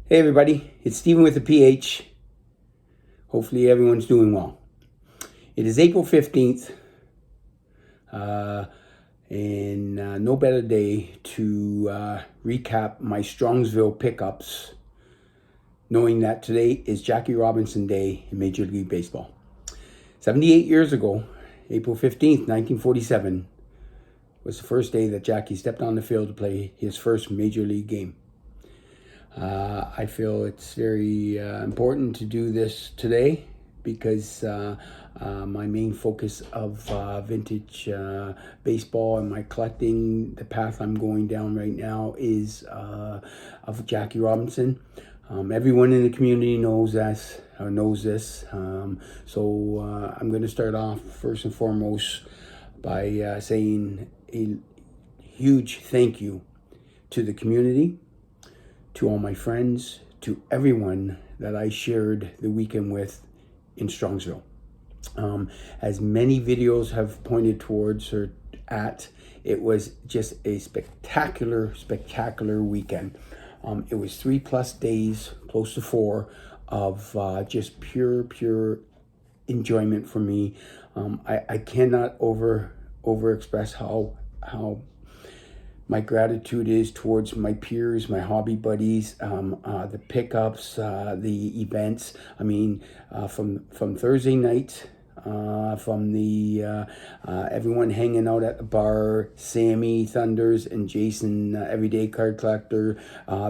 Hey everybody, it's Stephen with the PH. Hopefully everyone's doing well. It is April 15th, and no better day to recap my Strongsville pickups, knowing that today is Jackie Robinson Day in Major League Baseball. 78 years ago, April 15th, 1947, was the first day that Jackie stepped on the field to play his first Major League game. I feel it's very important to do this today because my main focus of vintage baseball and my collecting, the path I'm going down right now, is of Jackie Robinson. Everyone in the community knows this. I'm going to start off first and foremost by saying a huge thank you to the community, to all my friends, to everyone that I shared the weekend with in Strongsville. As many videos have pointed towards or at, it was just a spectacular weekend. It was 3+ days, close to 4, of just pure enjoyment for me. I cannot over express how my gratitude is towards my peers, my hobby buddies, the pickups, the events. I mean, from Thursday night, from the everyone hanging out at the bar, Sammy Thunders and Jason, Everyday Card Collector,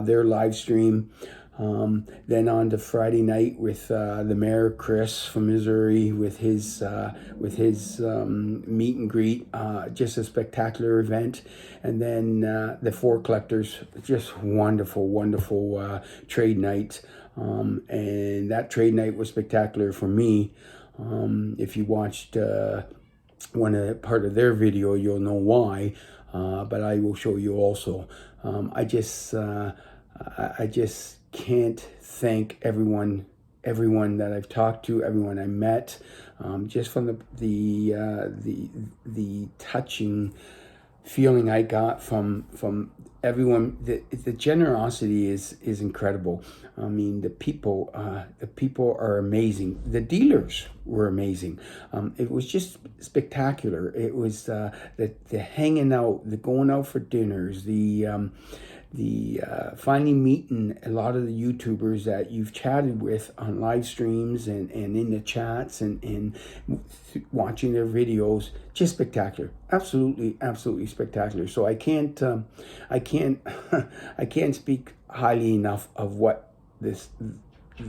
their live stream. Then on to Friday night with the mayor Chris from Missouri with his meet and greet, just a spectacular event. And then the 4 collectors, just wonderful trade night. And that trade night was spectacular for me. If you watched part of their video, you'll know why. But I will show you also. I just can't thank everyone that I've talked to, everyone I met, just from the touching feeling I got from everyone. The generosity is incredible. I mean, the people are amazing. The dealers were amazing. It was just spectacular. It was the hanging out, the going out for dinners, the finally meeting a lot of the YouTubers that you've chatted with on live streams and in the chats and watching their videos. Just spectacular. Absolutely spectacular. So I can't speak highly enough of what the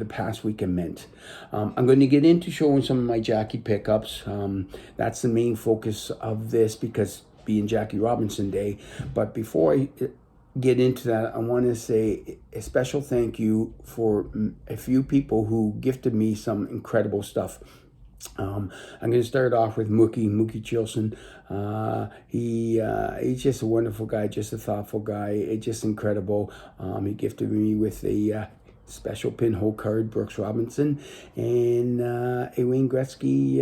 past weekend meant. I'm going to get into showing some of my Jackie pickups. That's the main focus of this because being Jackie Robinson Day. But before I get into that, I want to say a special thank you for a few people who gifted me some incredible stuff. I'm going to start off with Mookie Chilson. He's just a wonderful guy, just a thoughtful guy. It's just incredible. He gifted me with a special pinhole card, Brooks Robinson, and a Wayne Gretzky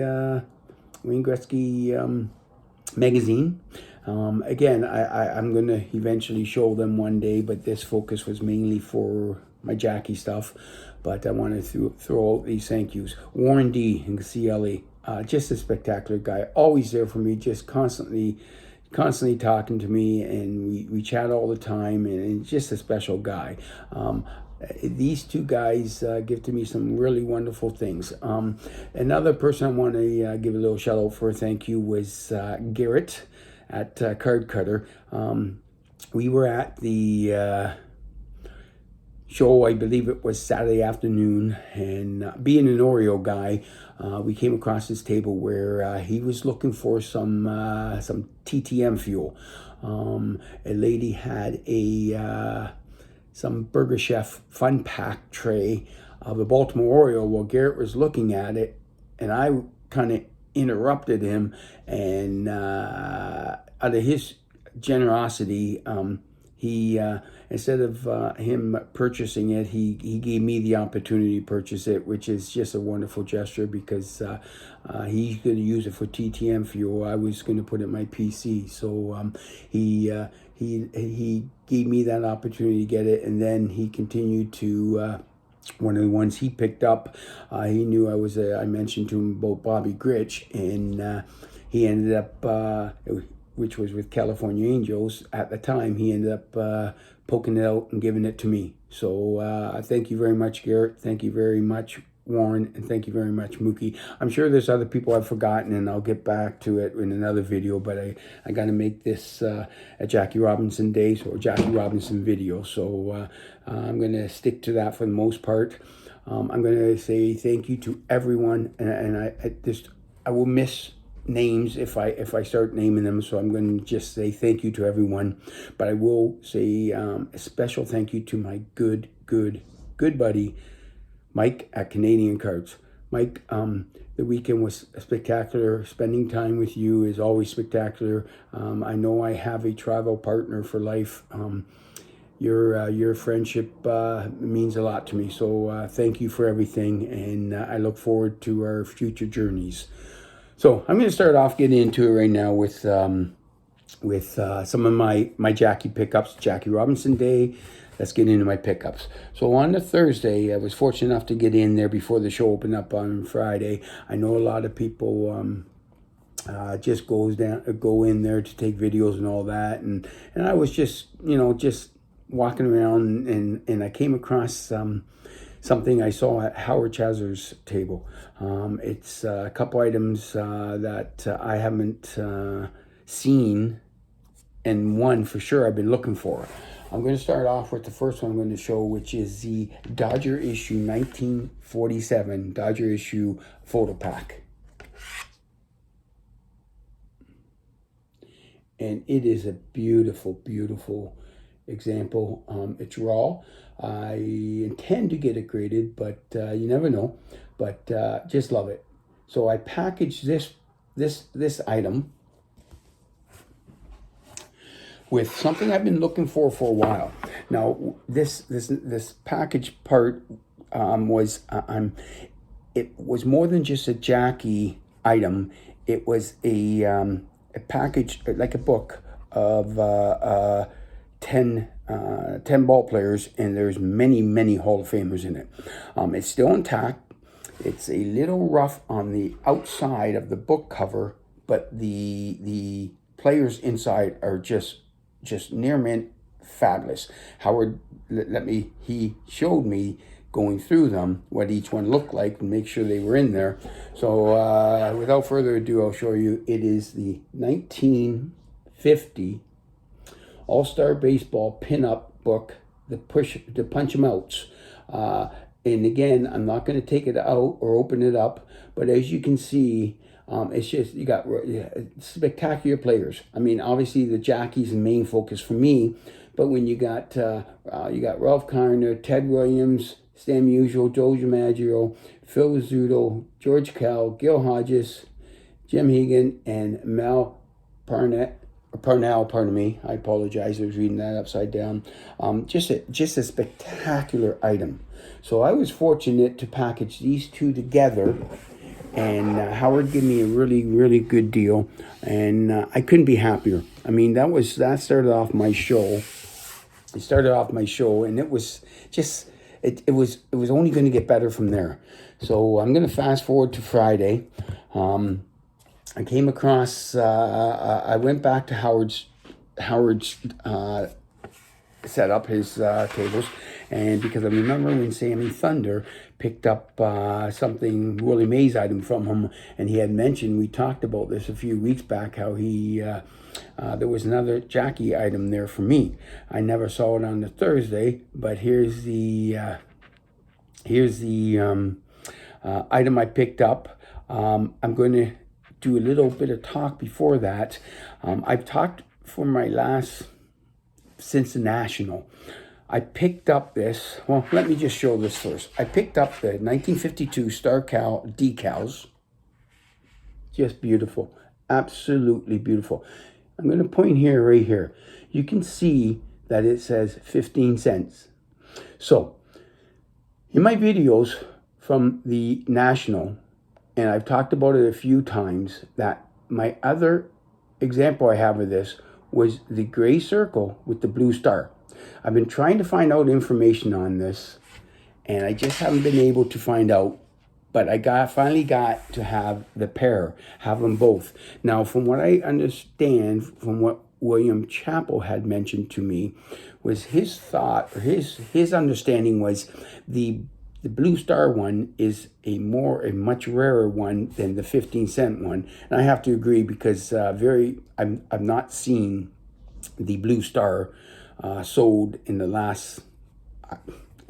magazine. Again, I'm going to eventually show them one day, but this focus was mainly for my Jackie stuff. But I want to throw out these thank yous. Warren D. in CLE, just a spectacular guy, always there for me, just constantly talking to me, and we chat all the time, and just a special guy. These two guys give to me some really wonderful things. Another person I want to give a little shout out for thank you was Garrett at Card Cutter. We were at the show, I believe it was Saturday afternoon, and being an Oreo guy, we came across this table where he was looking for some TTM fuel. A lady had some Burger Chef Fun Pack tray of a Baltimore Oreo. Well, Garrett was looking at it, and I kind of interrupted him, and out of his generosity, he instead of him purchasing it, he gave me the opportunity to purchase it, which is just a wonderful gesture because he's going to use it for TTM fuel. I was going to put it in my PC, so he he gave me that opportunity to get it, and then he continued to. One of the ones he picked up, he knew I mentioned to him about Bobby Gritch, and he ended up, which was with California Angels at the time, he ended up poking it out and giving it to me. So thank you very much, Garrett. Thank you very much, Warren, and thank you very much, Mookie. I'm sure there's other people I've forgotten, and I'll get back to it in another video, but I got to make this a Jackie Robinson Day, or Jackie Robinson video, so I'm going to stick to that for the most part. I'm going to say thank you to everyone, and I will miss names if I start naming them, so I'm going to just say thank you to everyone, but I will say a special thank you to my good buddy Mike at Canadian Cards. Mike, the weekend was spectacular. Spending time with you is always spectacular. I know I have a travel partner for life. Your friendship means a lot to me, so thank you for everything, and I look forward to our future journeys. So I'm going to start off getting into it right now with some of my Jackie pickups, Jackie Robinson Day. Let's get into my pickups. So on the Thursday, I was fortunate enough to get in there before the show opened up on Friday. I know a lot of people just go in there to take videos and all that, and I was just walking around, and I came across something I saw at Howard Chazer's table. It's a couple items that I haven't seen, and one for sure I've been looking for. I'm going to start off with the first one I'm going to show, which is the Dodger issue 1947 Dodger issue photo pack. And it is a beautiful example. It's raw. I intend to get it graded, but you never know. But just love it. So I packaged this item with something I've been looking for a while. Now, this package part it was more than just a Jackie item. It was a package, like a book of 10 ball players, and there's many Hall of Famers in it. It's still intact. It's a little rough on the outside of the book cover, but the players inside are just near mint fabulous. Howard he showed me going through them what each one looked like and make sure they were in there. So without further ado, I'll show you. It is the 1950 All-Star Baseball pinup book, the punch 'em outs. And again, I'm not going to take it out or open it up, but as you can see, it's just, you got spectacular players. I mean, obviously the Jackie's the main focus for me, but when you got Ralph Kiner, Ted Williams, Stan Musial, Joe DiMaggio, Phil Rizzuto, George Kell, Gil Hodges, Jim Hegan, and Mel Parnell, pardon me. I apologize. I was reading that upside down. Just a spectacular item. So I was fortunate to package these two together, and Howard gave me a really good deal, and I couldn't be happier. I mean, that started off my show. It started off my show, and it was just it was only going to get better from there. So I'm going to fast forward to Friday. I came across. I went back to Howard's set up his tables, and because I remember when Sammy Thunder picked up something Willie Mays item from him, and he had mentioned, we talked about this a few weeks back, how he there was another Jackie item there for me. I never saw it on the Thursday, but here's the item I picked up. I'm going to do a little bit of talk before that. I've talked for my last, since the National. I picked up this, well, let me just show this first. I picked up the 1952 Star Cal decals. Just beautiful, absolutely beautiful. I'm going to point here, right here. You can see that it says 15 cents. So, in my videos from the National, and I've talked about it a few times, that my other example I have of this was the gray circle with the blue star. I've been trying to find out information on this, and I just haven't been able to find out. But I finally got to have the pair, have them both. Now, from what I understand, from what William Chappell had mentioned to me, was his thought, or his understanding was the blue star one is a much rarer one than the 15-cent one. And I have to agree, because I've not seen the blue star sold in the last,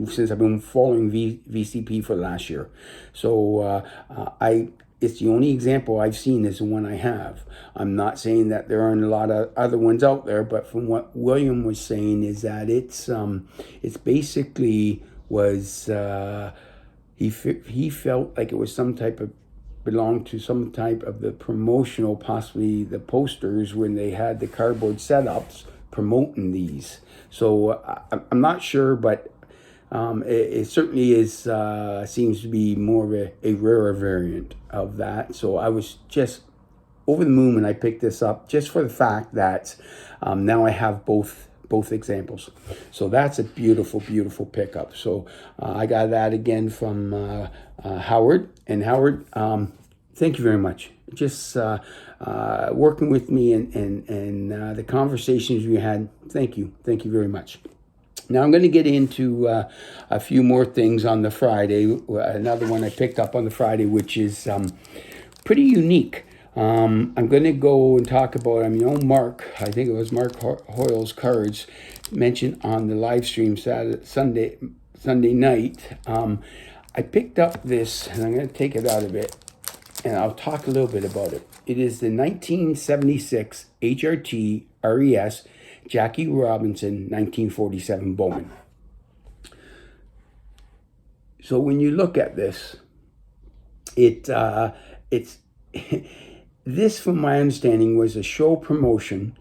since I've been following VCP for last year. So it's the only example I've seen is the one I have. I'm not saying that there aren't a lot of other ones out there, but from what William was saying is that it's basically was he felt like it was some type of, belonged to some type of the promotional, possibly the posters when they had the cardboard setups promoting these. So I'm not sure, but it certainly is seems to be more of a rarer variant of that. So I was just over the moon when I picked this up, just for the fact that now I have both examples. So that's a beautiful, beautiful pickup. So I got that again from Howard. And Howard, thank you very much. Just working with me and the conversations we had. Thank you very much. Now I'm going to get into a few more things on the Friday. Another one I picked up on the Friday, which is pretty unique. I'm going to go and talk about, Mark, I think it was Mark Hoyle's cards mentioned on the live stream Sunday night. I picked up this, and I'm going to take it out of it, and I'll talk a little bit about it. It is the 1976 HRT RES Jackie Robinson 1947 Bowman. So when you look at this, it's this, from my understanding, was a show promotion.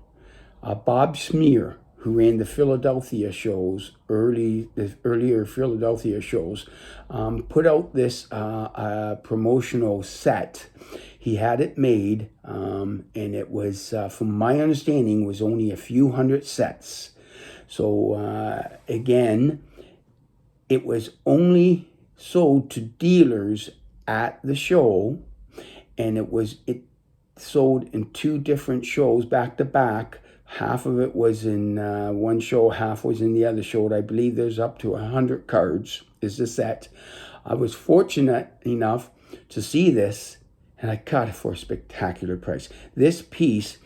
Bob Smear, who ran the Philadelphia shows, earlier Philadelphia shows, put out this promotional set. He had it made, and it was, from my understanding, was only a few hundred sets. So again, it was only sold to dealers at the show, and it sold in two different shows back to back. Half of it was in one show, half was in the other show. I believe there's up to 100 cards is the set. I was fortunate enough to see this, and I got it for a spectacular price. This piece,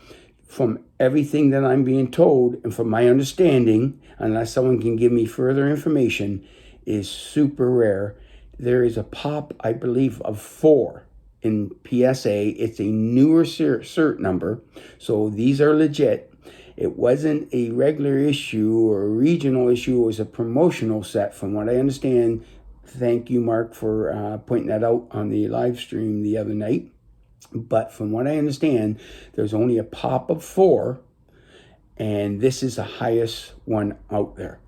from everything that I'm being told and from my understanding, unless someone can give me further information, is super rare. There is a pop, I believe, of 4 in PSA. It's a newer cert number, so these are legit. It wasn't a regular issue or a regional issue. It was a promotional set, from what I understand. Thank you, Mark, for pointing that out on the live stream the other night. But from what I understand, there's only a pop of 4, and this is the highest one out there.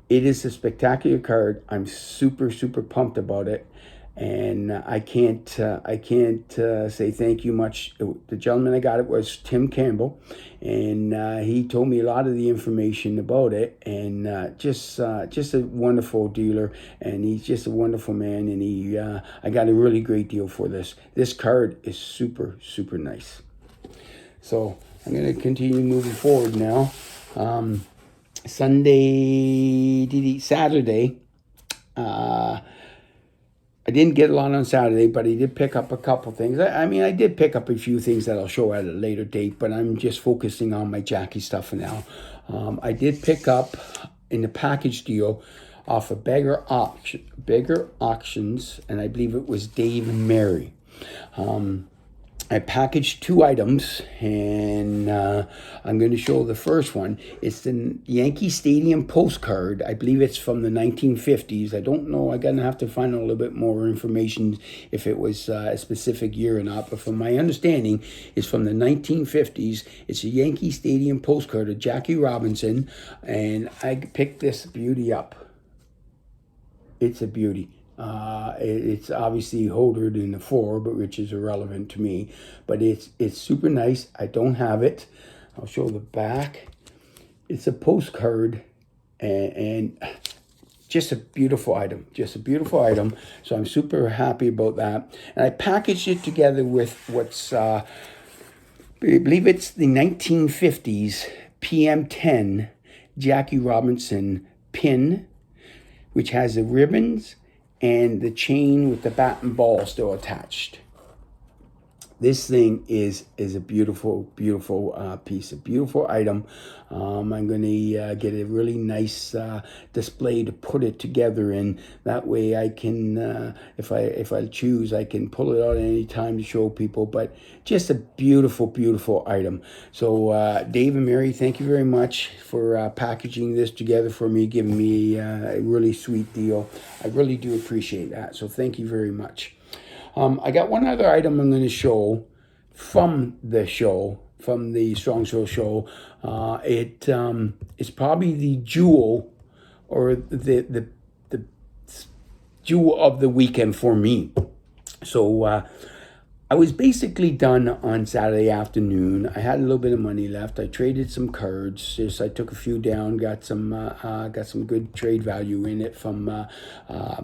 It is a spectacular card. I'm super, super pumped about it. And I can't say thank you much. The gentleman I got it was Tim Campbell, and he told me a lot of the information about it, and just a wonderful dealer, and he's just a wonderful man, and I got a really great deal for this. This card is super, super nice. So I'm going to continue moving forward now. Saturday. I didn't get a lot on Saturday, but I did pick up a couple things. I did pick up a few things that I'll show at a later date, but I'm just focusing on my Jackie stuff for now. I did pick up in the package deal off of Beggar Auctions, and I believe it was Dave and Mary. I packaged 2 items, and I'm going to show the first one. It's the Yankee Stadium postcard. I believe it's from the 1950s. I don't know. I'm going to have to find a little bit more information if it was a specific year or not. But from my understanding, it's from the 1950s. It's a Yankee Stadium postcard of Jackie Robinson, and I picked this beauty up. It's a beauty. It's obviously holdered in the 4, but which is irrelevant to me. But it's super nice. I don't have it. I'll show the back. It's a postcard, and just a beautiful item. Just a beautiful item. So I'm super happy about that. And I packaged it together with what's, I believe it's the 1950s PM10 Jackie Robinson pin, which has the ribbons and the chain with the bat and ball still attached. This thing is a beautiful, beautiful piece, a beautiful item. I'm going to get a really nice display to put it together in. That way I can, if I choose, I can pull it out at any time to show people. But just a beautiful, beautiful item. So Dave and Mary, thank you very much for packaging this together for me, giving me a really sweet deal. I really do appreciate that. So thank you very much. I got one other item I'm going to show from the Strongsville show. It's probably the jewel, or the jewel of the weekend for me. So I was basically done on Saturday afternoon. I had a little bit of money left. I traded some cards. I took a few down. Got some good trade value in it from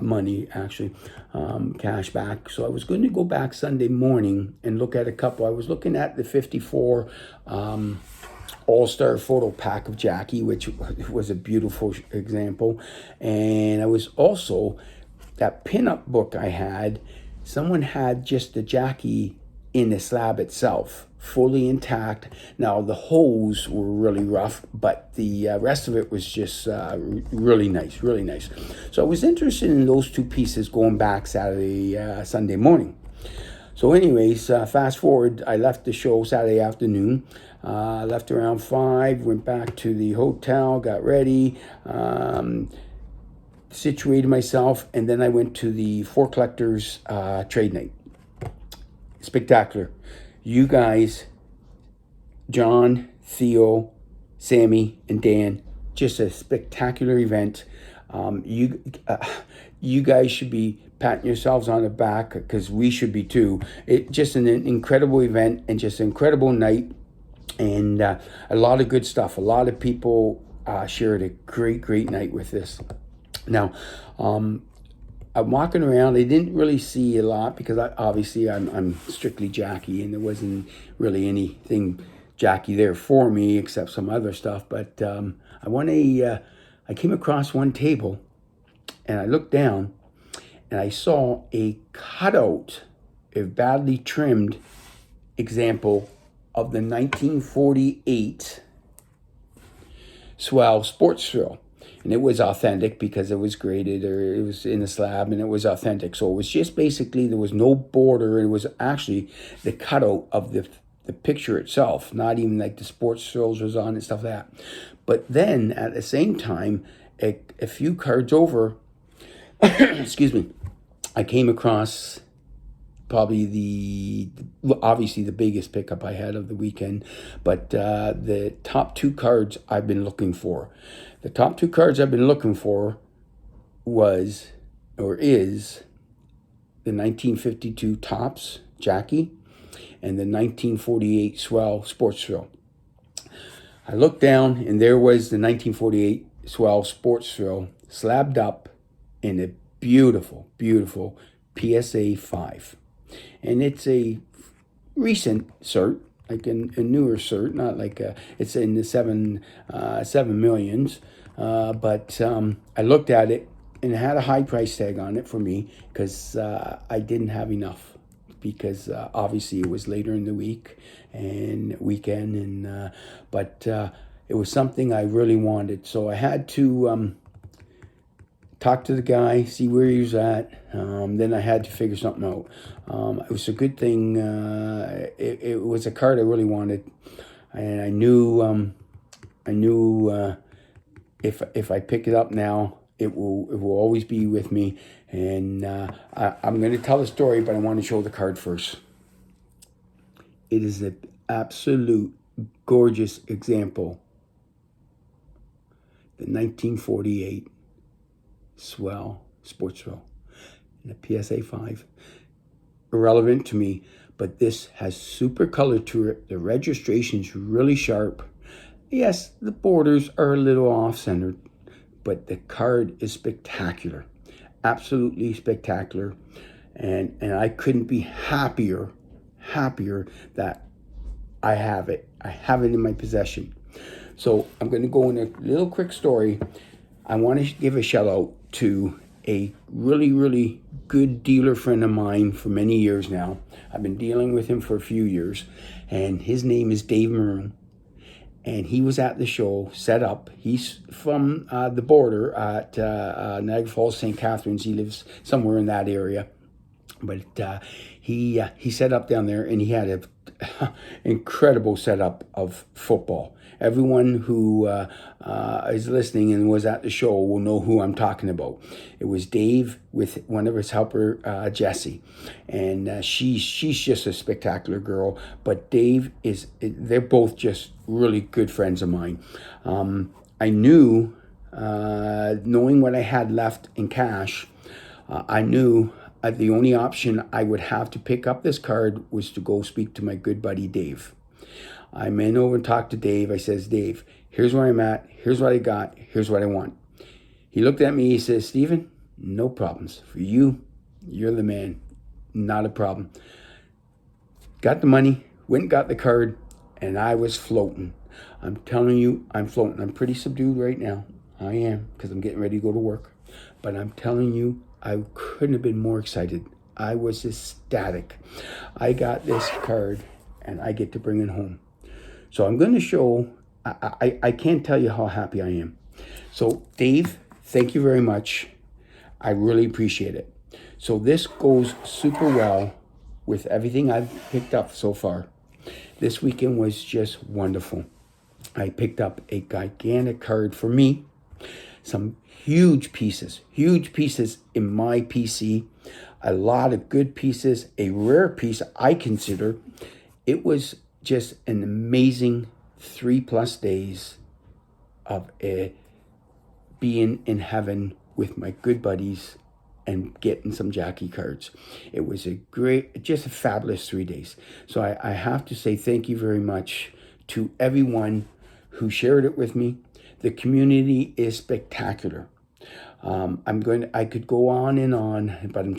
money, actually, cash back. So I was going to go back Sunday morning and look at a couple. I was looking at the 54 All-Star photo pack of Jackie, which was a beautiful example. And I was also, that pinup book I had, someone had just the Jackie in the slab itself, fully intact. Now, the holes were really rough, but the rest of it was just really nice, really nice. So I was interested in those two pieces going back Sunday morning. So anyways, fast forward, I left the show Saturday afternoon. Left around 5, went back to the hotel, got ready, situated myself, and then I went to the Four Collectors trade night. Spectacular. You guys, John, Theo, Sammy, and Dan, just a spectacular event. You guys should be patting yourselves on the back, because we should be too. It just an incredible event and just an incredible night, and a lot of good stuff. A lot of people shared a great night with this. Now, I'm walking around. I didn't really see a lot because I'm strictly Jackie, and there wasn't really anything Jackie there for me except some other stuff. But I came across one table, and I looked down, and I saw a cutout, a badly trimmed example of the 1948 Swell Sports Thrill. And it was authentic because it was graded, or it was in a slab, and it was authentic. So it was just basically, there was no border. It was actually the cutout of the picture itself, not even like the sports thrills was on and stuff like that. But then at the same time, a few cards over, excuse me, I came across probably obviously the biggest pickup I had of the weekend, but the top two cards I've been looking for. The top two cards I've been looking for is the 1952 Topps Jackie and the 1948 Swell Sports Thrill. I looked down, and there was the 1948 Swell Sports Thrill slabbed up in a beautiful, beautiful PSA 5. And it's a recent cert, like a newer cert, not like it's in the 7 millions. But I looked at it, and it had a high price tag on it for me, because I didn't have enough, because obviously it was later in the week and weekend, and but it was something I really wanted. So I had to talk to the guy, see where he was at. Then I had to figure something out. It was a good thing. It was a card I really wanted, and I knew if I pick it up now, it will always be with me. And I'm going to tell the story, but I want to show the card first. It is an absolute gorgeous example. The 1948 Swell Sports Thrill in a PSA 5. Irrelevant to me, but this has super color to it. The registration's really sharp. Yes, the borders are a little off-centered, but the card is spectacular. Absolutely spectacular. And I couldn't be happier that I have it. I have it in my possession. So I'm going to go in a little quick story. I want to give a shout out to a really good dealer friend of mine for many years now. I've been dealing with him for a few years, and his name is Dave Maroon. And he was at the show, set up. He's from the border at Niagara Falls, St. Catharines. He lives somewhere in that area. But he set up down there, and he had an incredible setup of football. Everyone who is listening and was at the show will know who I'm talking about. It was Dave with one of his helper, Jessie, and she's just a spectacular girl. But Dave they're both just really good friends of mine. I knew, knowing what I had left in cash, I knew the only option I would have to pick up this card was to go speak to my good buddy Dave. I went over and talked to Dave. I says, Dave, here's where I'm at. Here's what I got. Here's what I want. He looked at me. He says, Stephen, no problems. For you, you're the man. Not a problem. Got the money, went and got the card, and I was floating. I'm telling you, I'm floating. I'm pretty subdued right now. I am, because I'm getting ready to go to work. But I'm telling you, I couldn't have been more excited. I was ecstatic. I got this card, and I get to bring it home. So I'm going to show, I can't tell you how happy I am. So Dave, thank you very much. I really appreciate it. So this goes super well with everything I've picked up so far. This weekend was just wonderful. I picked up a gigantic card for me, some huge pieces in my PC, a lot of good pieces, a rare piece I consider. It was just an amazing 3+ days of being in heaven with my good buddies and getting some Jackie cards. It was just a fabulous 3 days. So I have to say thank you very much to everyone who shared it with me. The community is spectacular. I could go on and on, but I'm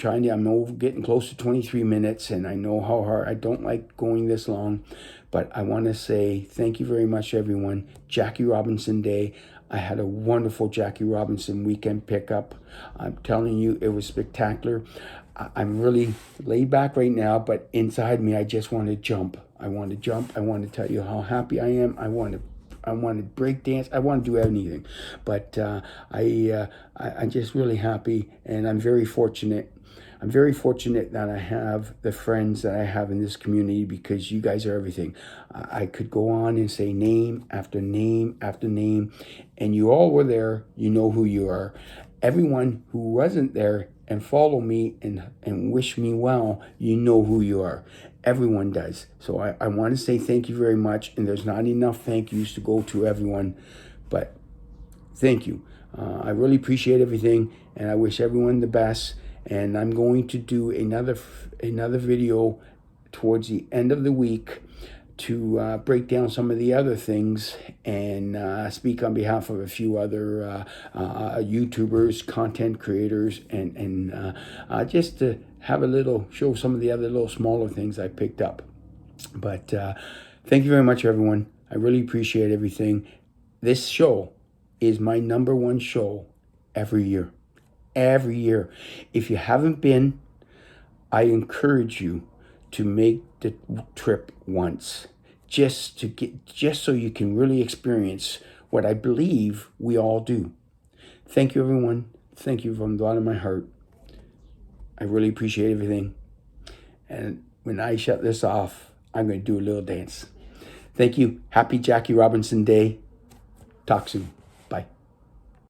getting close to 23 minutes, and I know how hard, I don't like going this long, but I want to say thank you very much, everyone. Jackie Robinson Day. I had a wonderful Jackie Robinson weekend pickup. I'm telling you, it was spectacular. I'm really laid back right now, but inside me, I just want to jump. I want to jump. I want to tell you how happy I am. I want to break dance. I want to do anything, but I'm just really happy, and I'm very fortunate. I'm very fortunate that I have the friends that I have in this community, because you guys are everything. I could go on and say name after name after name, and you all were there. You know who you are. Everyone who wasn't there and follow me and wish me well, you know who you are. Everyone does. So I want to say thank you very much. And there's not enough thank yous to go to everyone, but thank you. I really appreciate everything, and I wish everyone the best. And I'm going to do another video towards the end of the week to break down some of the other things and speak on behalf of a few other YouTubers, content creators, and just to have show some of the other little smaller things I picked up. But thank you very much, everyone. I really appreciate everything. This show is my #1 show every year. Every year. If you haven't been, I encourage you to make the trip once, just so you can really experience what I believe we all do. Thank you, everyone. Thank you from the bottom of my heart. I really appreciate everything. And when I shut this off, I'm going to do a little dance. Thank you. Happy Jackie Robinson Day. Talk soon.